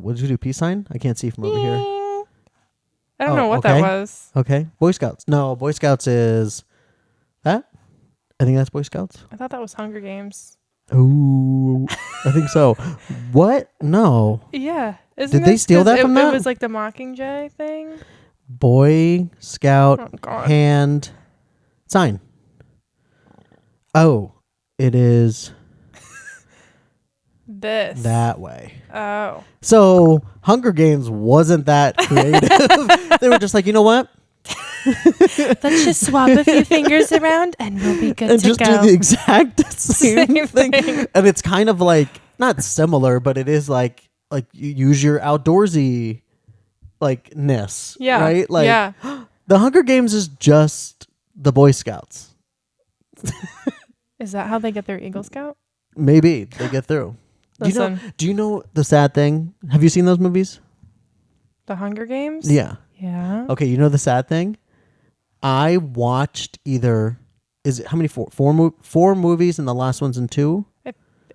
what did you do? Peace sign? I can't see from over here. I don't know what that was. Okay. Boy Scouts. No, Boy Scouts is that? I think that's Boy Scouts. I thought that was Hunger Games. Ooh, I think so. What? No. Yeah. Did they steal that from that? It was like the Mockingjay thing. Boy Scout hand sign. Oh, it is this. that way. Oh. So Hunger Games wasn't that creative. They were just like, you know what? Let's just swap a few fingers around and we'll be good and to just go. do the exact same thing. thing. And it's kind of like not similar, but it is like you use your outdoorsy ness. Yeah. Right? Like yeah. the Hunger Games is just the Boy Scouts. Is that how they get their Eagle Scout? Maybe they get through. Listen. Do you know the sad thing? Have you seen those movies? The Hunger Games? Yeah. Yeah. Okay, you know the sad thing? I watched how many four movies and the last one's in 2?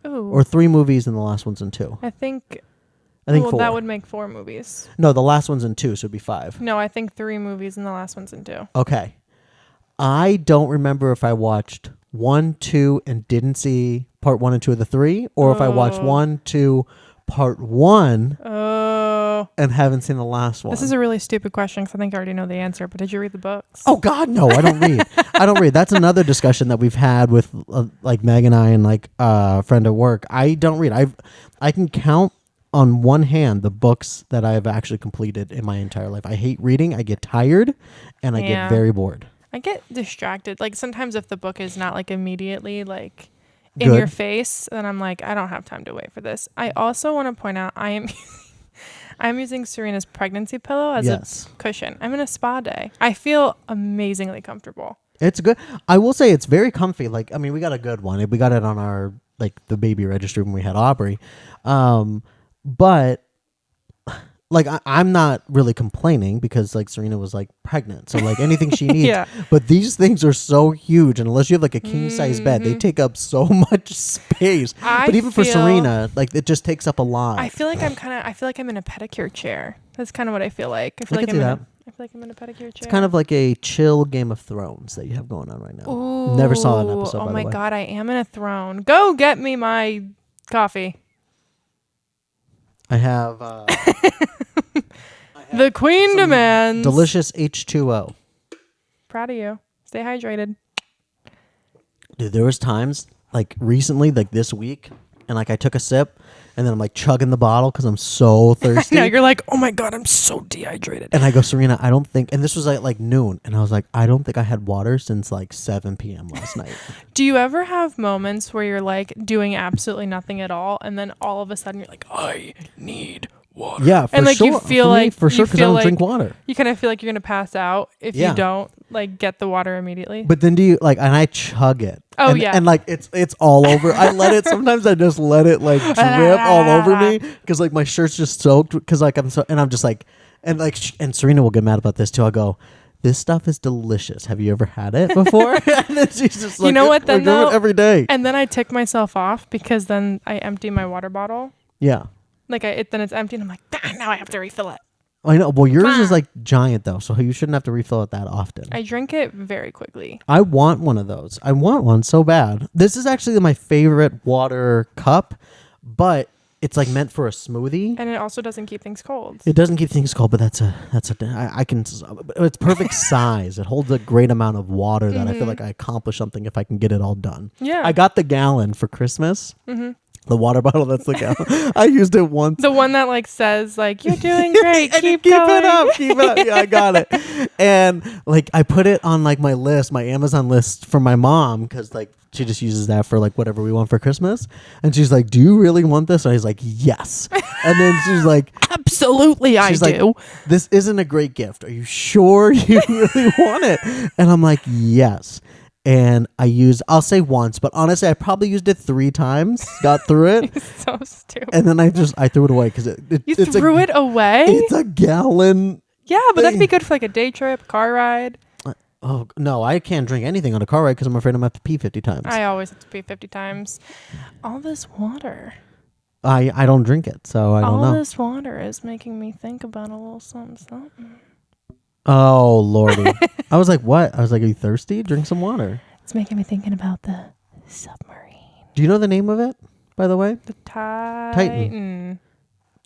Or 3 movies and the last one's in 2? I think 4. That would make 4 movies. No, the last one's in 2, so it'd be 5. No, I think 3 movies and the last one's in 2. Okay. I don't remember if I watched 1, 2, and didn't see part 1 and 2 of the 3, or if I watched 1, 2, part 1 and haven't seen the last one. This is a really stupid question because I think I already know the answer, but did you read the books? Oh, God, no, I don't read. I don't read. That's another discussion that we've had with Meg and I and a friend at work. I don't read. I can count on one hand the books that I've actually completed in my entire life. I hate reading. I get tired and I get very bored. I get distracted. Like sometimes if the book is not immediately in Good. your face, then I'm like, I don't have time to wait for this. I also want to point out I'm using Serena's pregnancy pillow as a cushion. I'm in a spa day. I feel amazingly comfortable. It's good. I will say it's very comfy. We got a good one. We got it on our the baby registry when we had Aubrey. But I'm not really complaining because Serena was pregnant. So anything she needs. Yeah. But these things are so huge. And unless you have a king size bed, they take up so much space. But even for Serena, it just takes up a lot. I feel like I'm in a pedicure chair. That's kind of what I feel like. I feel like I'm in a pedicure chair. It's kind of like a chill Game of Thrones that you have going on right now. Ooh, never saw an episode. Oh my God, I am in a throne. Go get me my coffee. I have the queen demands. Delicious H2O. Proud of you. Stay hydrated. Dude, there was times recently, this week, and I took a sip, and then I'm chugging the bottle because I'm so thirsty. Now you're like, oh my God, I'm so dehydrated. And I go, Serena, I don't think, and this was like noon, and I was like, I don't think I had water since 7 p.m. last night. Do you ever have moments where you're doing absolutely nothing at all, and then all of a sudden you're like, I need water? Yeah, for and sure. You feel for sure, because I don't drink water. You kind of feel like you're gonna pass out if you don't get the water immediately. But then do you and I chug it. Oh and, yeah, and it's all over. I let it. Sometimes I just let it drip all over me because my shirt's just soaked because I'm so, and I'm just and Serena will get mad about this too. I'll go, this stuff is delicious. Have you ever had it before? And then she's just you know what? Then though, every day. And then I tick myself off because then I empty my water bottle. Yeah. Then it's empty and I'm like, now I have to refill it. I know. Well, yours is giant though, so you shouldn't have to refill it that often. I drink it very quickly. I want one of those. I want one so bad. This is actually my favorite water cup, but it's meant for a smoothie. And it also doesn't keep things cold. It doesn't keep things cold, but I can. It's perfect size. It holds a great amount of water that I feel like I accomplish something if I can get it all done. Yeah. I got the gallon for Christmas. Mm-hmm. The water bottle, that's the gallon. I used it once. The one that says you're doing great. keep it up. Keep it up. Yeah, I got it. And I put it on my list, my Amazon list for my mom because she just uses that for whatever we want for Christmas. And she's like, do you really want this? And I was like, yes. And then she's like, absolutely, I do. This isn't a great gift. Are you sure you really want it? And I'm like, yes. And I'll say once, but honestly, I probably used it 3 times, got through it. So stupid. And then I threw it away because you threw it away? It's a gallon. Yeah, but that'd be good for a day trip, car ride. Oh, no, I can't drink anything on a car ride because I'm afraid I'm going to have to pee 50 times. I always have to pee 50 times. All this water. I don't drink it, so I don't know. All this water is making me think about a little something. Oh, Lordy. I was like, what? I was like, are you thirsty? Drink some water. It's making me thinking about the submarine. Do you know the name of it, by the way? The Titan.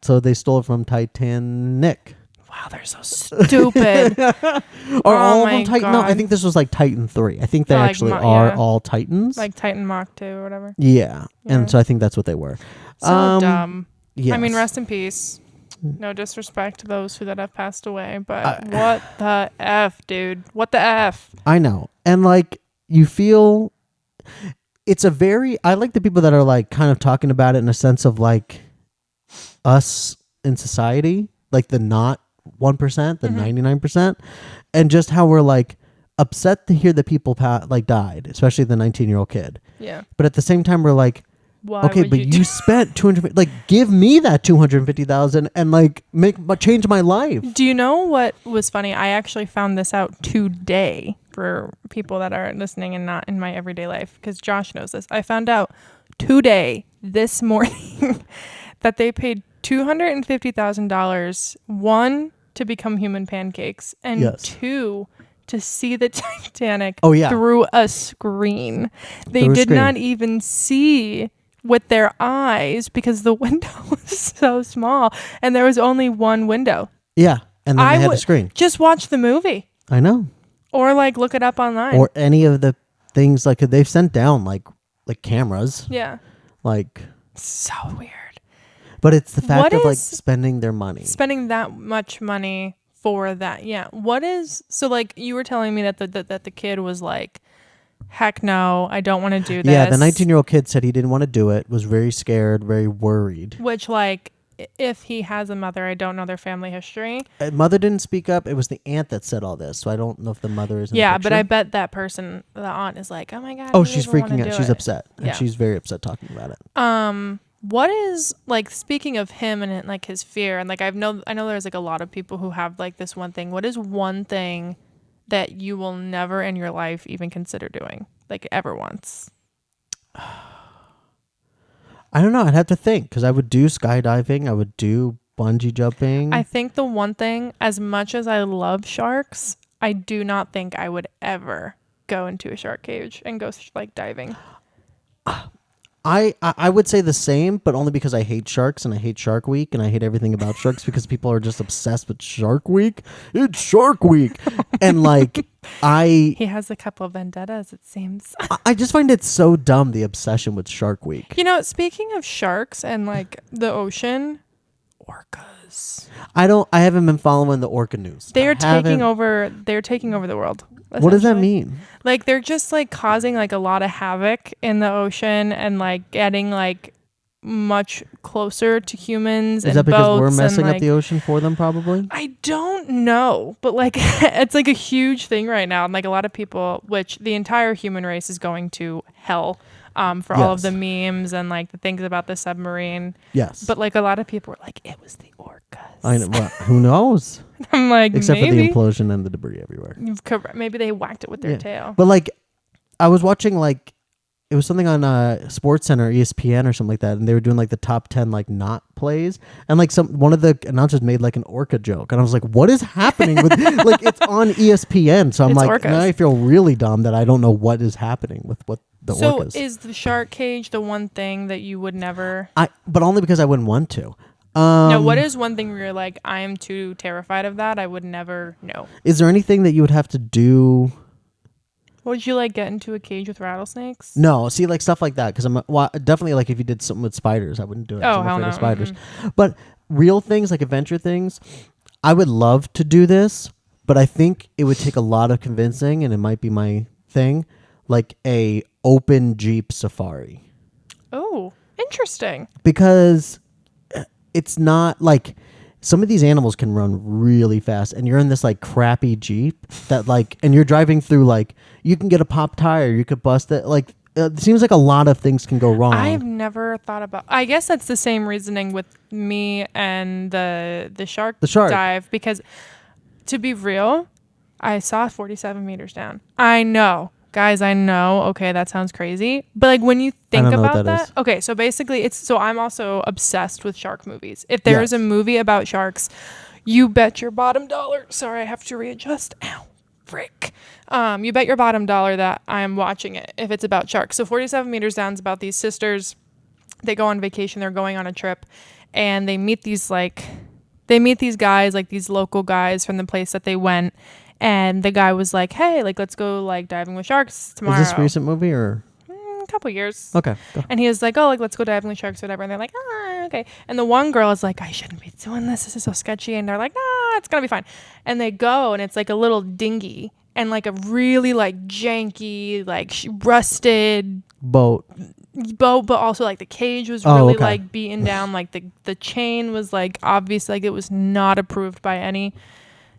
So they stole it from Titanic. Wow, they're so stupid. Are all of them Titan? No, I think this was like Titan 3. I think they actually are all Titans. Like Titan Mach 2 or whatever. Yeah. And so I think that's what they were. So dumb. Yes. I mean, rest in peace. No disrespect to those that have passed away, but what the F, dude? What the F? I know. And like, you feel... It's a very... I like the people that are like kind of talking about it in a sense of like us in society, like the not 1%, the 99%, and just how we're like upset to hear that people like died, especially the 19-year-old kid. Yeah. But at the same time, we're like, why okay, but you spent 200, like give me that 250,000 and like change my life. Do you know what was funny? I actually found this out today for people that are listening and not in my everyday life, because Josh knows this. I found out today, this morning, that they paid $250,000, one, to become human pancakes, and two, to see the Titanic through a screen. They did not even see with their eyes because the window was so small and there was only one window. Yeah, and then they had a screen. Just watch the movie. I know. Or like look it up online. Or any of the things like they've sent down like cameras. Yeah. Like so weird. But it's the fact of like spending their money. Spending that much money for that. Yeah. What is so like you were telling me that the kid was like, heck no, I don't want to do this. Yeah, the 19-year-old kid said he didn't want to do it, was very scared, very worried. Which like if he has a mother, I don't know their family history. Mother didn't speak up. It was the aunt that said all this. So I don't know if the mother is in the picture. But I bet that person, the aunt, is like, oh my God. Oh, she's freaking out. She's upset. And she's very upset talking about it. What is like, speaking of him and like his fear, and like I know there's like a lot of people who have like this one thing. What is one thing that you will never in your life even consider doing, like ever once? I don't know. I'd have to think, because I would do skydiving. I would do bungee jumping. I think the one thing, as much as I love sharks, I do not think I would ever go into a shark cage and go like diving. I would say the same, but only because I hate sharks and I hate Shark Week and I hate everything about sharks because people are just obsessed with Shark Week. It's Shark Week. And like he has a couple of vendettas, it seems. I just find it so dumb, the obsession with Shark Week. You know, speaking of sharks and like the ocean, orcas. I haven't been following the orca news. They're taking over the world. What does that mean? Like they're just like causing like a lot of havoc in the ocean and like getting like much closer to humans. Is that because we're messing up the ocean for them probably? I don't know, but like it's like a huge thing right now, and like a lot of people, which the entire human race is going to hell for all of the memes and like the things about the submarine. Yes. But like a lot of people were like, it was the orcas. I know. Well, who knows? I'm like, except for the implosion and the debris everywhere. Maybe they whacked it with their tail. But like, I was watching like, it was something on Sports Center, ESPN or something like that, and they were doing like the top 10 like not plays, and like one of the announcers made like an orca joke, and I was like, what is happening with like it's on ESPN, so I'm like, orcas. Now I feel really dumb that I don't know what is happening with what the orcas. So is the shark cage the one thing that you would never? But only because I wouldn't want to. No, what is one thing where you're like, I am too terrified of that, I would never know? Is there anything that you would have to do? Would you like get into a cage with rattlesnakes? No, see, like stuff like that, because definitely like if you did something with spiders, I wouldn't do it. Oh, I'm hell afraid no. of spiders. Mm-hmm. But real things like adventure things, I would love to do this, but I think it would take a lot of convincing, and it might be my thing, like a open Jeep safari. Oh, interesting. Because it's not like some of these animals can run really fast, and you're in this like crappy Jeep that like, and you're driving through like, you can get a pop tire, you could bust it. Like, it seems like a lot of things can go wrong. I've never thought about, I guess that's the same reasoning with me and the shark dive, because to be real, I saw 47 meters down. I know Guys, I know. Okay, that sounds crazy. But like when you think I don't know about what that that, is. okay, so basically I'm also obsessed with shark movies. If there is a movie about sharks, you bet your bottom dollar. Sorry, I have to readjust. Ow, frick. You bet your bottom dollar that I am watching it if it's about sharks. So 47 Meters Down is about these sisters. They go on vacation. They're going on a trip, and they meet these guys, like these local guys from the place that they went. And the guy was like, hey, like, let's go like diving with sharks tomorrow. Is this a recent movie or? A couple years. Okay. Go. And he was like, oh, like, let's go diving with sharks or whatever. And they're like, okay. And the one girl is like, I shouldn't be doing this. This is so sketchy. And they're like, nah, it's going to be fine. And they go, and it's like a little dinghy and like a really like janky, like rusted boat, but also like the cage was really like beaten down. Like the chain was like obvious, like it was not approved by any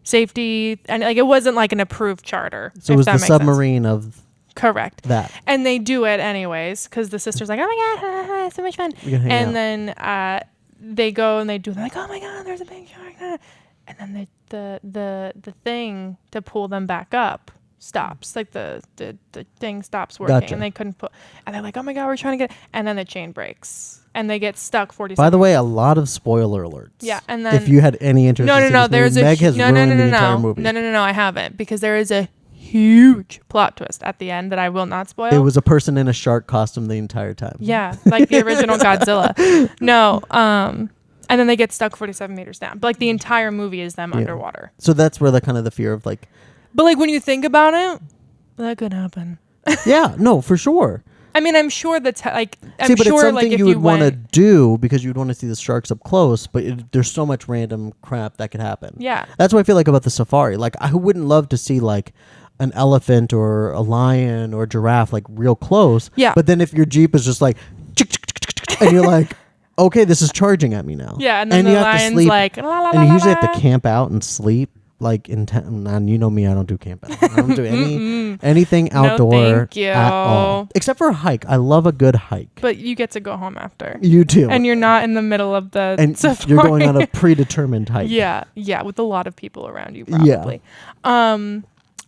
safety, and like it wasn't like an approved charter. So it was the submarine of correct that, and they do it anyways because the sister's like, oh my god, it's so much fun. And then they go and they do, they're like, oh my god, there's a big shark, and then the thing to pull them back up stops, like the thing stops working. And they couldn't put, and they're like, oh my god, we're trying to get, and then the chain breaks and they get stuck 47. By the way, a lot of spoiler alerts. Yeah, and then if you had any interest, no, there's Meg has ruined the entire movie. No, I haven't, because there is a huge plot twist at the end that I will not spoil. It was a person in a shark costume the entire time. Yeah, like the original Godzilla. No, and then they get stuck 47 meters down. But like the entire movie is them underwater. So that's where the kind of the fear of like. But like when you think about it, that could happen. Yeah, no, for sure. I mean, I'm sure that's like. But it's something you would want to do because you'd want to see the sharks up close. But there's so much random crap that could happen. Yeah, that's what I feel like about the safari. Like I wouldn't love to see like an elephant or a lion or a giraffe like real close. Yeah. But then if your Jeep is just like, and you're like, okay, this is charging at me now. Yeah, and then the lion's like, la, la, and you usually have to camp out and sleep. Like and you know me, I don't do camp out. I don't do anything outdoor at all, except for a hike. I love a good hike. But you get to go home after. You do, and you're not in the middle of the safari. You're going on a predetermined hike. Yeah, with a lot of people around you, probably. Yeah.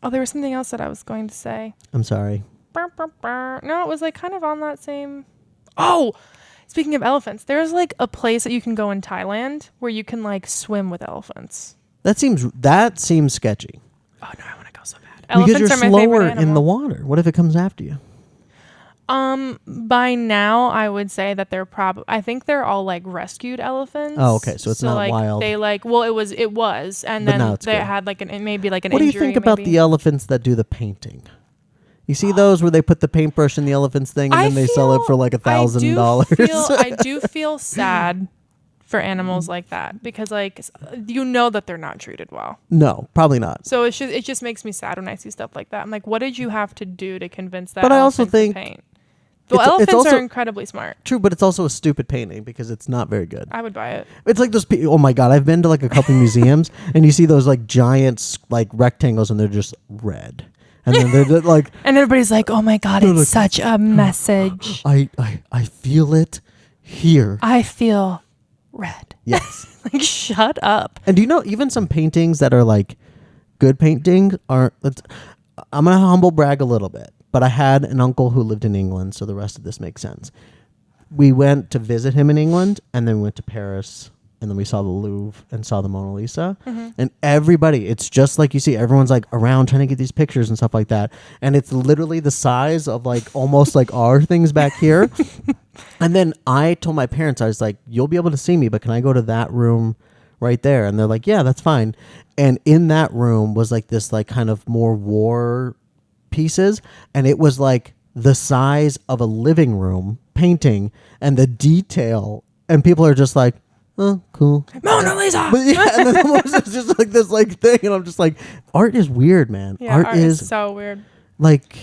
Oh, there was something else that I was going to say. I'm sorry. No, it was like kind of on that same. Oh, speaking of elephants, there's like a place that you can go in Thailand where you can like swim with elephants. That seems sketchy. Oh no, I want to go so bad. Elephants because you're slower in the water. What if it comes after you? By now I would say that they're I think they're all like rescued elephants. Oh, okay, so it's not like, wild. They like, well, it was, and then they had like maybe like an injury. What do you think about the elephants that do the painting? You see those where they put the paintbrush in the elephant's thing and then they sell it for like $1,000. I do feel sad for animals like that because like you know that they're not treated well. No, probably not. So it just makes me sad when I see stuff like that. I'm like, what did you have to do to convince that? But I also think paint? Well, elephants are incredibly smart. True, but it's also a stupid painting because it's not very good. I would buy it. It's like those people. Oh my god, I've been to like a couple museums and you see those like giant like rectangles and they're just red. And then they're like, and everybody's like, "Oh my god, it's such a message." I feel it here. I feel red. Yes. Like, shut up. And do you know even some paintings that are like good paintings aren't? I'm gonna humble brag a little bit, but I had an uncle who lived in England, so the rest of this makes sense. We went to visit him in England, and then we went to Paris. And then we saw the Louvre and saw the Mona Lisa. Mm-hmm. And everybody, it's just like you see, everyone's like around trying to get these pictures and stuff like that. And it's literally the size of like almost like our things back here. And then I told my parents, I was like, you'll be able to see me, but can I go to that room right there? And they're like, yeah, that's fine. And in that room was like this like kind of more war pieces. And it was like the size of a living room painting and the detail. And people are just like, oh, cool. Mona Lisa! But yeah, and then it's just like this like thing, and I'm just like, art is weird, man. Yeah, art is so weird. Like,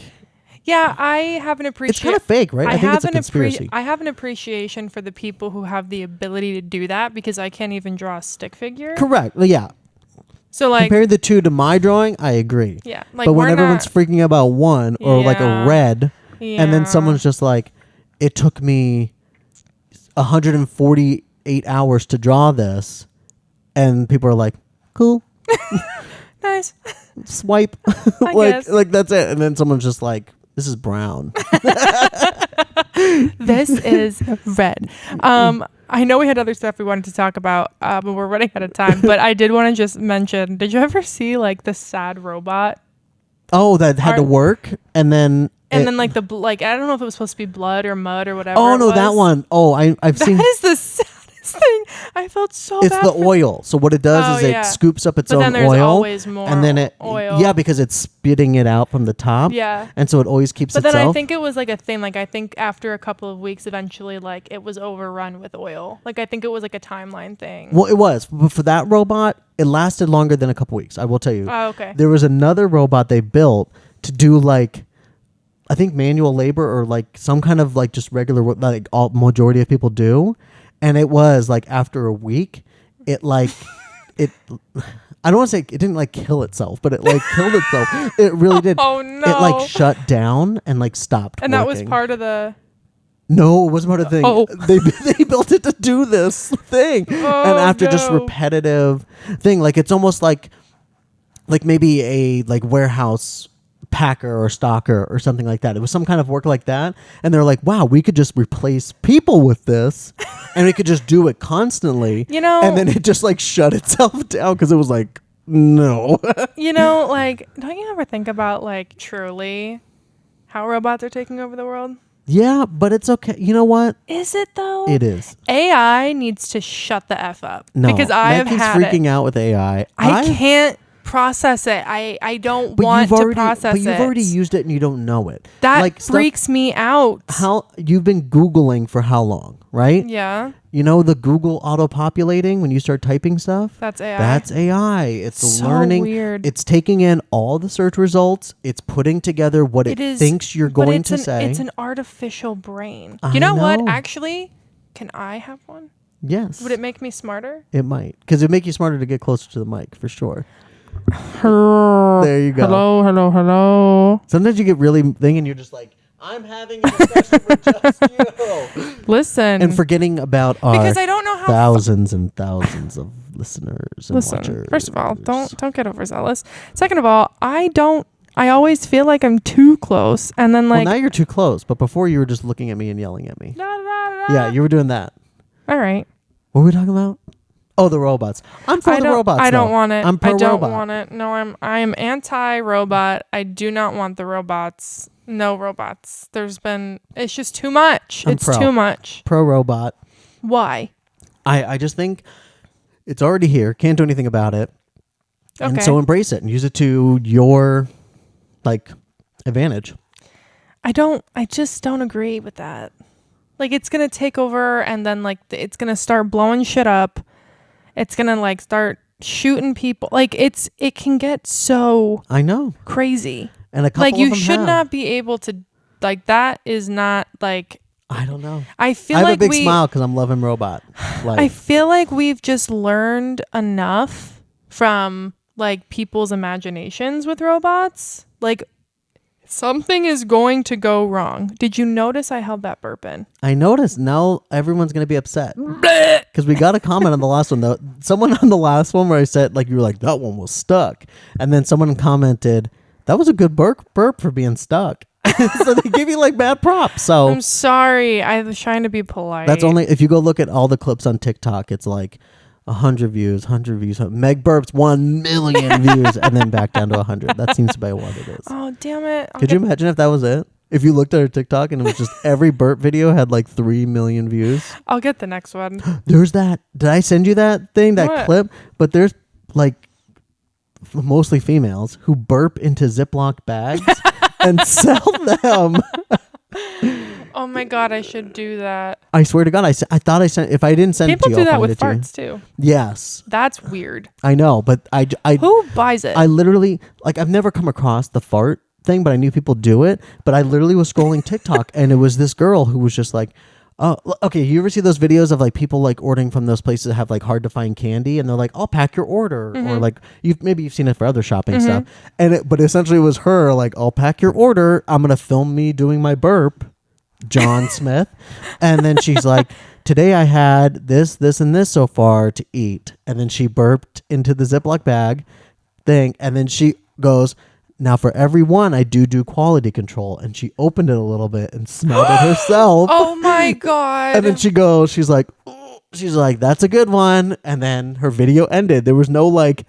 yeah, I have an appreciation. It's kind of fake, right? I think it's a conspiracy. I have an appreciation for the people who have the ability to do that because I can't even draw a stick figure. Correct. Yeah. So like, compare the two to my drawing, I agree. Yeah. Like, but when everyone's freaking about one or like a red, and then someone's just like, it took me 148 hours to draw this, and people are like, cool. Nice. swipe. Like that's it. And then someone's just like, this is brown. This is red. I know we had other stuff we wanted to talk about, but we're running out of time. But I did want to just mention, did you ever see like the sad robot? Oh, that had to work, and then like I don't know if it was supposed to be blood or mud or whatever. Oh no, that one. Oh, I've seen. That is the saddest thing. I felt so bad. It's the oil. So what it does is it scoops up its own then there's oil, always more and then oil. Yeah, because it's spitting it out from the top. Yeah, and so it always keeps. But itself. then I think it was like a thing. Like I think after a couple of weeks, eventually, like it was overrun with oil. Like I think it was like a timeline thing. Well, it was, but for that robot, it lasted longer than a couple weeks. I will tell you. Oh, okay. There was another robot they built to do like, I think manual labor or like some kind of like just regular like all majority of people do, and it was like after a week, it like it. I don't want to say it didn't like kill itself, but it like killed itself. It really did. Oh no! It like shut down and like stopped. And working. that was part of the. No, it wasn't part of the thing. Oh. They built it to do this thing, and after just repetitive thing, like it's almost like maybe a like warehouse packer or stocker or something like that. It was some kind of work like that, and they're like, wow, we could just replace people with this and we could just do it constantly, and then it just like shut itself down because it was like, no. Like, don't you ever think about like truly how robots are taking over the world? Yeah, but it's okay. You know what? Is it though? It is. AI needs to shut the F up. No, because I have had freaking out with AI. I can't process it. I don't want to process it. But you've already used it and you don't know it. That like freaks me out. How you've been Googling for how long, right? Yeah. You know the Google auto-populating when you start typing stuff? That's AI. That's AI. It's so learning. Weird. It's taking in all the search results. It's putting together what it thinks you're going to say. It's an artificial brain. You know what? Actually, can I have one? Yes. Would it make me smarter? It might. Because it would make you smarter to get closer to the mic, for sure. There you go. Hello. Sometimes you get really thinking you're just like, I'm having a discussion with just you. Listen. And forgetting about our because I don't know how thousands and thousands of listeners and watchers. First of all, don't get overzealous. Second of all, I always feel like I'm too close. And then like well, now you're too close, but before you were just looking at me and yelling at me. Yeah, you were doing that. All right. What were we talking about? Oh, the robots. I'm for the robots. I don't want it. I'm pro robot. I don't want it. No, I am anti-robot. I do not want the robots. No robots. It's just too much. It's too much. Pro robot. Why? I just think it's already here. Can't do anything about it. Okay. And so embrace it and use it to your like advantage. I just don't agree with that. Like it's going to take over and then like it's going to start blowing shit up. It's going to like start shooting people. Like it can get so I know crazy. And a couple like of you them should have. not be able to like that is not like I don't know. I feel I have like a big smile because I'm loving robot. I feel like we've just learned enough from like people's imaginations with robots. Like something is going to go wrong. Did you notice I held that burp in? I noticed. Now everyone's going to be upset. Because we got a comment on the last one, though. Someone on the last one where I said, like, you were like, that one was stuck. And then someone commented, that was a good burp for being stuck. So they give you, like, bad props. So I'm sorry. I was trying to be polite. That's only, if you go look at all the clips on TikTok, it's like 100 views. Meg burps 1 million views, and then back down to 100. That seems to be what it is. Oh, damn it. Could you imagine if that was it? If you looked at her TikTok and it was just every burp video had like 3 million views. I'll get the next one. There's that. Did I send you that thing, that clip? But there's like mostly females who burp into Ziploc bags and sell them. Oh my God, I should do that. I swear to God, I thought I sent. If I didn't send people it to you, do I'll that find with farts too. Yes, that's weird. I know, but I who buys it? I literally like I've never come across the fart thing, but I knew people do it. But I literally was scrolling TikTok, and it was this girl who was just like, "Oh, okay." You ever see those videos of like people like ordering from those places that have like hard to find candy, and they're like, "I'll pack your order," or like you've seen it for other shopping stuff. And but essentially it was her like, "I'll pack your order. I'm gonna film me doing my burp." John Smith. And then she's like, today I had this, and this so far to eat. And then she burped into the Ziploc bag thing. And then she goes, now for every one, I do quality control. And she opened it a little bit and smelled it herself. Oh my God. And then she's like, that's a good one. And then her video ended. There was no like,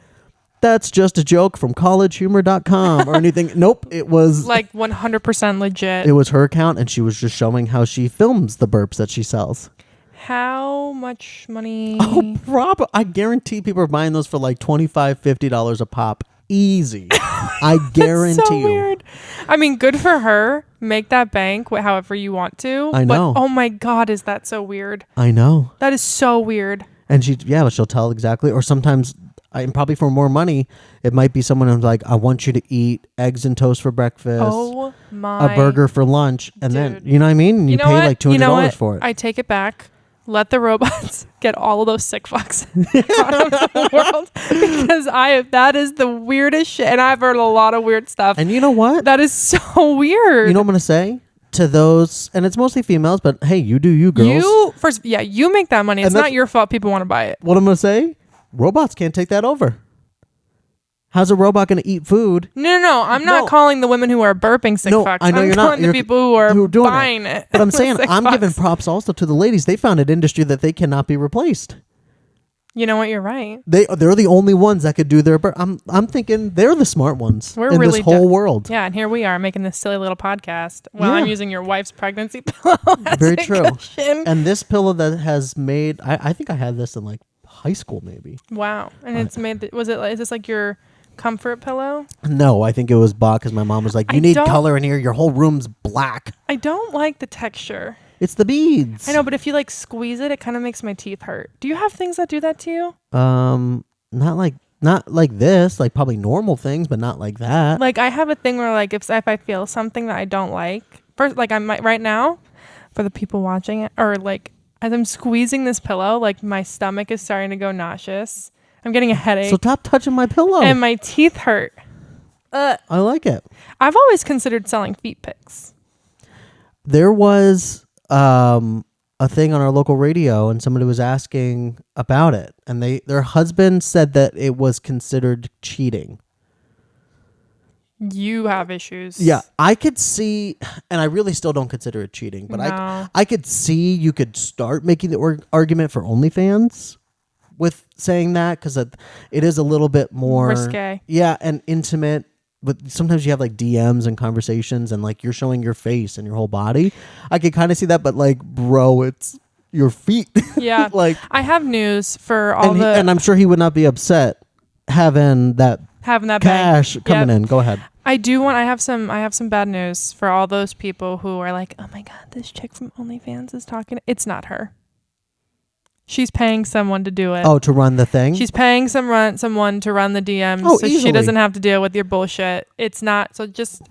that's just a joke from collegehumor.com or anything. Nope. It was like 100% legit. It was her account, and she was just showing how she films the burps that she sells. How much money? Oh, I guarantee people are buying those for like $25, $50 a pop. Easy. I guarantee That's so you. Weird. I mean, good for her. Make that bank however you want to. I know. But, oh my God, is that so weird? I know. That is so weird. And she'll tell exactly. Or sometimes, and probably for more money, it might be someone who's like, I want you to eat eggs and toast for breakfast. Oh my. A burger for lunch. And dude. then, you know what I mean? And you pay like $200 for it. I take it back. Let the robots get all of those sick fucks out of the world, because that is the weirdest shit, and I've heard a lot of weird stuff. And you know what? That is so weird. You know what I'm gonna say to those, and it's mostly females, but hey, you do you, girls. You make that money. It's not your fault people want to buy it. What I'm gonna say? Robots can't take that over. How's a robot going to eat food? No. I'm not calling the women who are burping sick fucks. I know I'm you're calling not. the people who are buying it. But I'm saying I'm fucks. giving props also to the ladies. They found an industry that they cannot be replaced. You know what? You're right. They're the only ones that could do their burp. I'm thinking they're the smart ones in really this whole world. Yeah, and here we are making this silly little podcast while I'm using your wife's pregnancy pillow. Very true. Cushion. And this pillow that has made, I think I had this in like high school maybe. Wow. And it's made, is this like your comfort pillow? No, I think it was bought because my mom was like, you need color in here. Your whole room's black. I don't like the texture. It's the beads. I know, but if you like squeeze it, it kind of makes my teeth hurt. Do you have things that do that to you? Not like this, like probably normal things, but not like that. Like I have a thing where like if I feel something that I don't like, first, like I might right now, for the people watching it, or like as I'm squeezing this pillow, like my stomach is starting to go nauseous. I'm getting a headache. So stop touching my pillow. And my teeth hurt. I like it. I've always considered selling feet pics. There was a thing on our local radio, and somebody was asking about it, and their husband said that it was considered cheating. You have issues. Yeah, I could see, and I really still don't consider it cheating, but no. I could see you could start making the argument for OnlyFans with saying that, because it is a little bit more risque. Yeah, and intimate. But sometimes you have like DMs and conversations, and like you're showing your face and your whole body. I could kind of see that, but like, bro, it's your feet. Yeah, like I have news for all and I'm sure he would not be upset having that cash bank. coming in. Go ahead. I have some bad news for all those people who are like, oh my God, this chick from OnlyFans is talking. It's not her. She's paying someone to do it. Oh, to run the thing? She's paying someone to run the DMs so easily. she doesn't have to deal with your bullshit. It's not. So just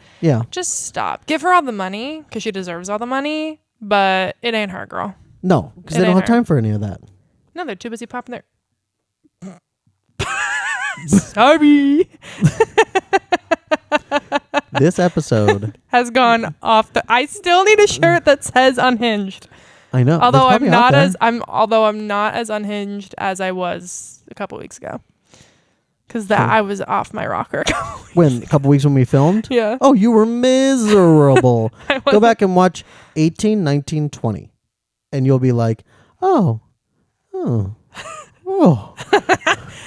stop. Give her all the money because she deserves all the money, but it ain't her, girl. No, because they don't have time for any of that. No, they're too busy popping their... Sorry. This episode has gone off the... I still need a shirt that says unhinged. I know. Although I'm not as unhinged as I was a couple weeks ago, because I was off my rocker. A couple weeks when we filmed. Yeah. Oh, you were miserable. Go back and watch 18, 19, 20, and you'll be like, oh.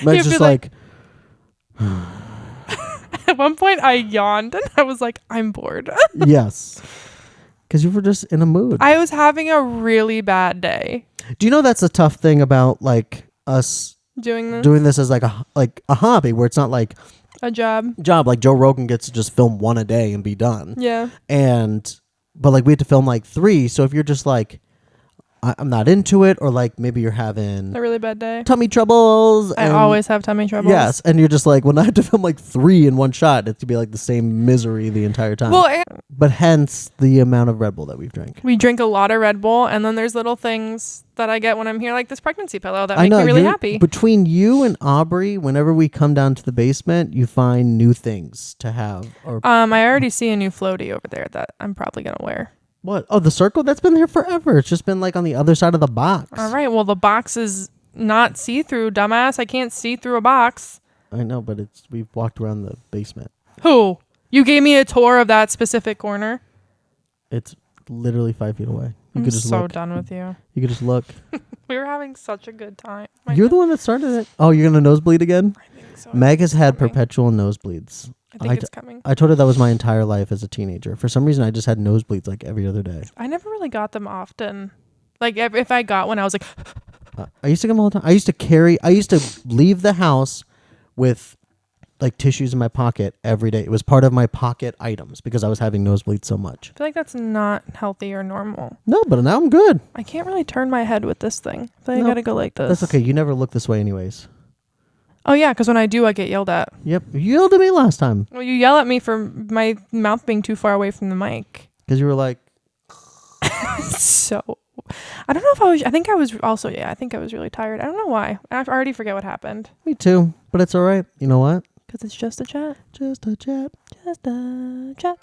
Meg's just like. At one point, I yawned and I was like, I'm bored. Yes. Because you were just in a mood. I was having a really bad day. Do you know that's a tough thing about like us doing this as like a hobby, where it's not like a job. Like Joe Rogan gets to just film one a day and be done. Yeah. But like we had to film like 3. So if you're just like, I'm not into it, or like maybe you're having a really bad day, tummy troubles. I always have tummy troubles. Yes, and you're just like, when I have to film like 3 in one shot, it's to be like the same misery the entire time. Well, but hence the amount of Red Bull that we've drank. We drink a lot of Red Bull, and then there's little things that I get when I'm here, like this pregnancy pillow that make me really happy. Between you and Aubrey, whenever we come down to the basement, you find new things to have. I already see a new floaty over there that I'm probably gonna wear. What? Oh, the circle? That's been there forever. It's just been like on the other side of the box. All right. Well, the box is not see-through, dumbass. I can't see through a box. I know, but we've walked around the basement. Who? You gave me a tour of that specific corner? It's literally 5 feet away. You I'm could just so look. done with you. You could just look. We were having such a good time. You're the one that started it. Oh, you're going to nosebleed again? I think so. Meg has had perpetual nosebleeds. I think it's coming. I told her that was my entire life as a teenager. For some reason, I just had nosebleeds like every other day. I never really got them often. Like if I got one, I was like... I used to get them all the time. I used to leave the house with like tissues in my pocket every day. It was part of my pocket items because I was having nosebleeds so much. I feel like that's not healthy or normal. No, but now I'm good. I can't really turn my head with this thing. I feel like I gotta go like this. That's okay. You never look this way anyways. Oh yeah, because when I do, I get yelled at. Yep. You yelled at me last time. Well, you yell at me for my mouth being too far away from the mic. Because you were like... So... I don't know if I was... I think I was also... Yeah, I think I was really tired. I don't know why. I already forget what happened. Me too. But it's all right. You know what? Because it's just a chat. Just a chat. Just a chat.